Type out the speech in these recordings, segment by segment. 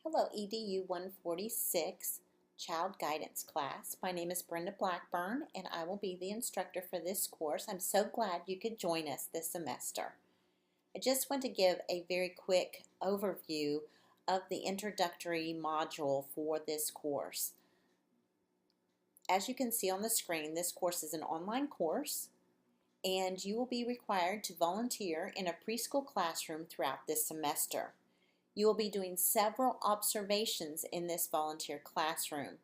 Hello, EDU 146 Child Guidance class. My name is Brenda Blackburn and I will be the instructor for this course. I'm so glad you could join us this semester. I just want to give a very quick overview of the introductory module for this course. As you can see on the screen, this course is an online course and you will be required to volunteer in a preschool classroom throughout this semester. You will be doing several observations in this volunteer classroom.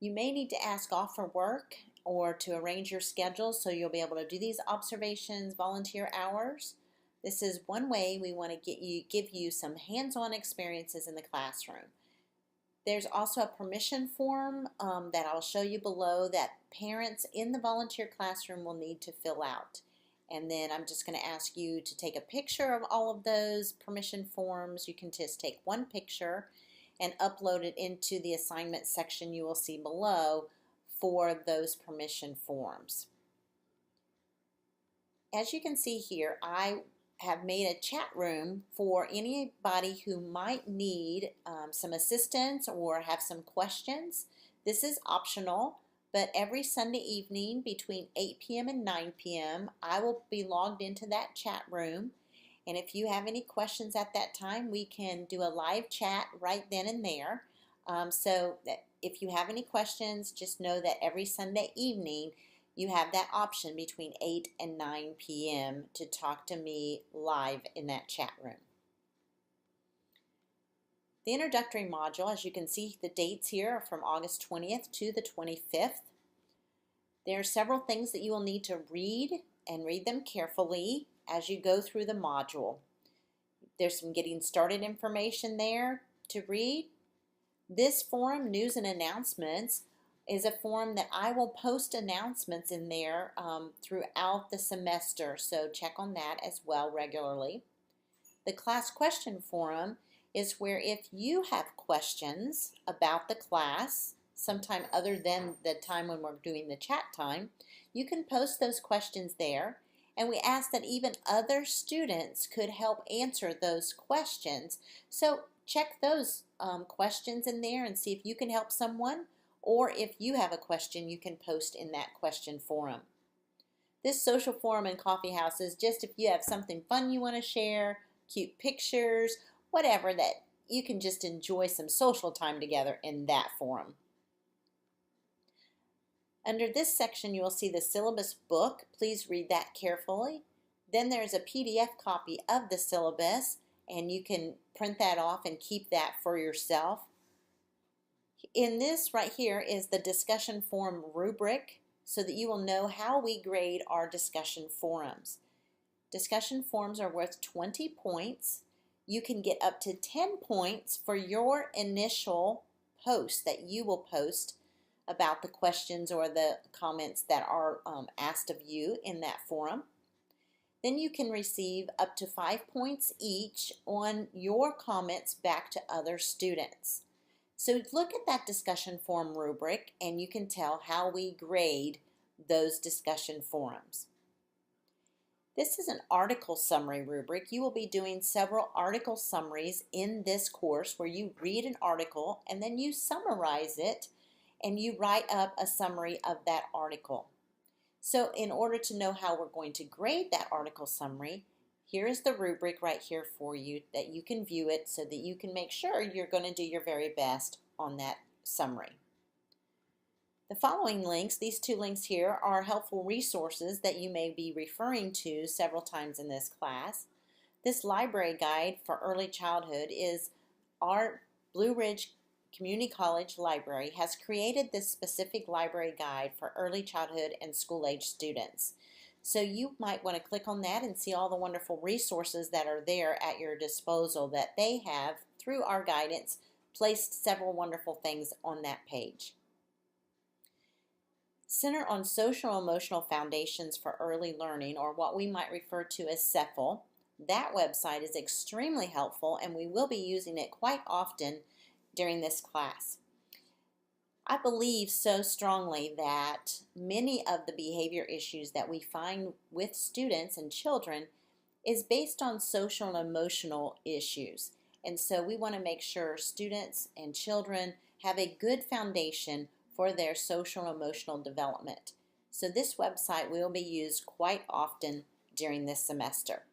You may need to ask off for work or to arrange your schedule so you'll be able to do these observations, volunteer hours. This is one way we want to give you some hands-on experiences in the classroom. There's also a permission form that I'll show you below that parents in the volunteer classroom will need to fill out. And then I'm just going to ask you to take a picture of all of those permission forms. You can just take one picture and upload it into the assignment section you will see below for those permission forms. As you can see here, I have made a chat room for anybody who might need some assistance or have some questions. This is optional. But every Sunday evening between 8 p.m. and 9 p.m. I will be logged into that chat room, and if you have any questions at that time, we can do a live chat right then and there. So that if you have any questions, just know that every Sunday evening you have that option between 8 and 9 p.m. to talk to me live in that chat room. The introductory module, as you can see, the dates here are from August 20th to the 25th. There are several things that you will need to read and read them carefully as you go through the module. There's some getting started information there to read. This forum, news and announcements, is a forum that I will post announcements in there throughout the semester, so check on that as well regularly. The class question forum is where if you have questions about the class, sometime other than the time when we're doing the chat time, you can post those questions there, and we ask that even other students could help answer those questions. So check those questions in there and see if you can help someone, or if you have a question you can post in that question forum. This social forum and coffee house is just if you have something fun you want to share, cute pictures, whatever, that you can just enjoy some social time together in that forum. Under this section, you will see the syllabus book. Please read that carefully. Then there's a PDF copy of the syllabus, and you can print that off and keep that for yourself. In this right here is the discussion forum rubric, so that you will know how we grade our discussion forums. Discussion forums are worth 20 points. You can get up to 10 points for your initial post that you will post about the questions or the comments that are asked of you in that forum. Then you can receive up to 5 points each on your comments back to other students. So look at that discussion forum rubric and you can tell how we grade those discussion forums. This is an article summary rubric. You will be doing several article summaries in this course where you read an article and then you summarize it and you write up a summary of that article. So in order to know how we're going to grade that article summary, here is the rubric right here for you that you can view it so that you can make sure you're going to do your very best on that summary. The following links, these two links here, are helpful resources that you may be referring to several times in this class. This library guide for early childhood is our Blue Ridge Community College Library has created this specific library guide for early childhood and school-age students. So you might want to click on that and see all the wonderful resources that are there at your disposal that they have, through our guidance, placed several wonderful things on that page. Center on Social Emotional Foundations for Early Learning, or what we might refer to as CEFL. That website is extremely helpful and we will be using it quite often during this class. I believe so strongly that many of the behavior issues that we find with students and children is based on social and emotional issues. And so we want to make sure students and children have a good foundation for their social and emotional development. So this website will be used quite often during this semester.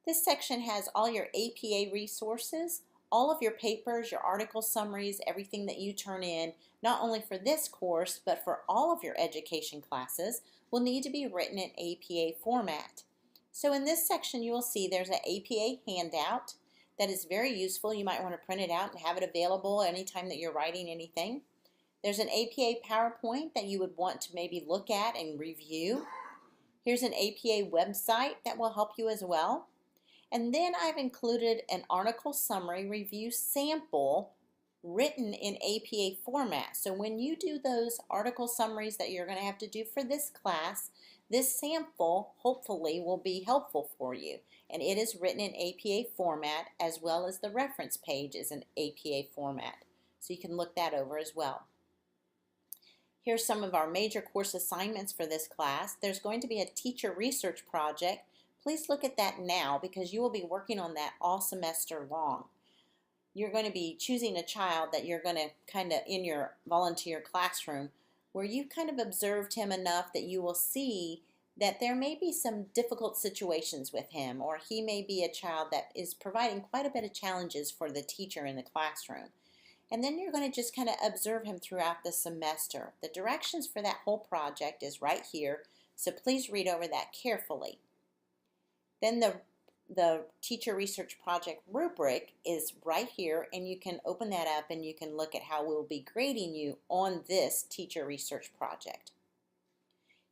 This section has all your APA resources, all of your papers, your article summaries, everything that you turn in, not only for this course, but for all of your education classes, will need to be written in APA format. So in this section, you will see there's an APA handout that is very useful. You might want to print it out and have it available anytime that you're writing anything. There's an APA PowerPoint that you would want to maybe look at and review. Here's an APA website that will help you as well. And then I've included an article summary review sample written in APA format. So when you do those article summaries that you're going to have to do for this class, this sample hopefully will be helpful for you. And it is written in APA format, as well as the reference page is in APA format. So you can look that over as well. Here's some of our major course assignments for this class. There's going to be a teacher research project. Please look at that now because you will be working on that all semester long. You're going to be choosing a child that you're going to kind of in your volunteer classroom where you've kind of observed him enough that you will see that there may be some difficult situations with him, or he may be a child that is providing quite a bit of challenges for the teacher in the classroom. And then you're going to just kind of observe him throughout the semester. The directions for that whole project is right here, so please read over that carefully. Then the teacher research project rubric is right here, and you can open that up and you can look at how we'll be grading you on this teacher research project.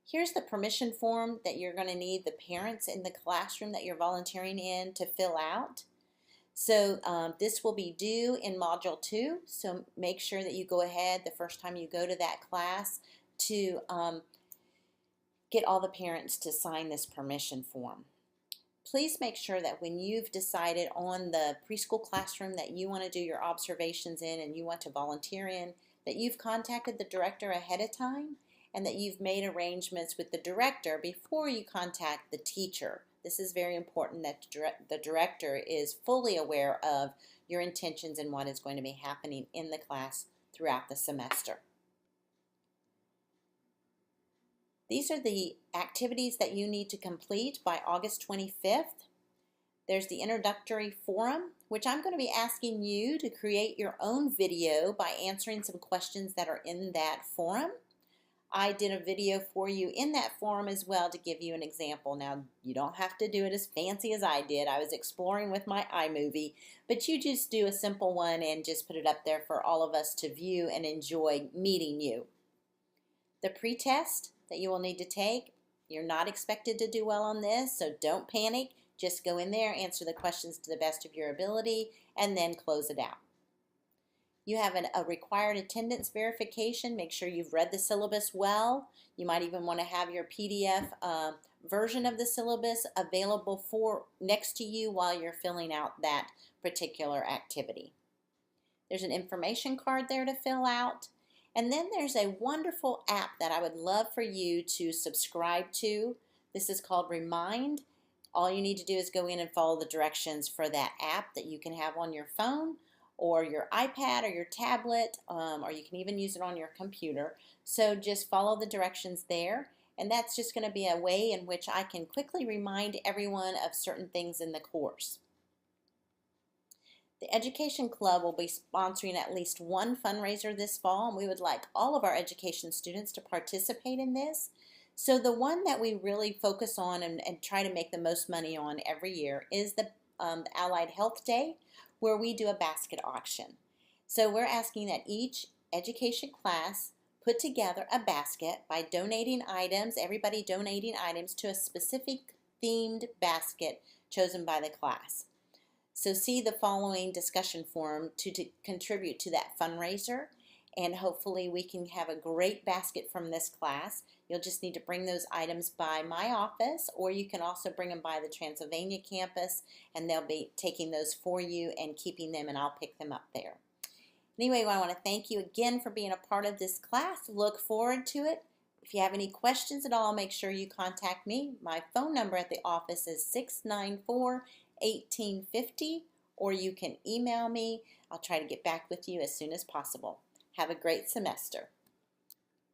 Here's the permission form that you're going to need the parents in the classroom that you're volunteering in to fill out. So this will be due in Module 2, so make sure that you go ahead the first time you go to that class to get all the parents to sign this permission form. Please make sure that when you've decided on the preschool classroom that you want to do your observations in and you want to volunteer in, that you've contacted the director ahead of time and that you've made arrangements with the director before you contact the teacher. This is very important that the director is fully aware of your intentions and what is going to be happening in the class throughout the semester. These are the activities that you need to complete by August 25th. There's the Introductory Forum, which I'm going to be asking you to create your own video by answering some questions that are in that forum. I did a video for you in that forum as well to give you an example. Now, you don't have to do it as fancy as I did. I was exploring with my iMovie, but you just do a simple one and just put it up there for all of us to view and enjoy meeting you. The pretest that you will need to take, you're not expected to do well on this, so don't panic. Just go in there, answer the questions to the best of your ability, and then close it out. You have a required attendance verification. Make sure you've read the syllabus well. You might even want to have your PDF version of the syllabus available next to you while you're filling out that particular activity. There's an information card there to fill out. And then there's a wonderful app that I would love for you to subscribe to. This is called Remind. All you need to do is go in and follow the directions for that app that you can have on your phone or your iPad or your tablet, or you can even use it on your computer. So just follow the directions there, and that's just going to be a way in which I can quickly remind everyone of certain things in the course. The Education Club will be sponsoring at least one fundraiser this fall, and we would like all of our education students to participate in this. So the one that we really focus on and try to make the most money on every year is the Allied Health Day, where we do a basket auction. So we're asking that each education class put together a basket by donating items, everybody donating items to a specific themed basket chosen by the class. So see the following discussion forum to contribute to that fundraiser, and hopefully we can have a great basket from this class. You'll just need to bring those items by my office, or you can also bring them by the Transylvania campus, and they'll be taking those for you and keeping them, and I'll pick them up there. Anyway, I want to thank you again for being a part of this class. Look forward to it. If you have any questions at all, make sure you contact me. My phone number at the office is 694-1850, or you can email me. I'll try to get back with you as soon as possible. Have a great semester.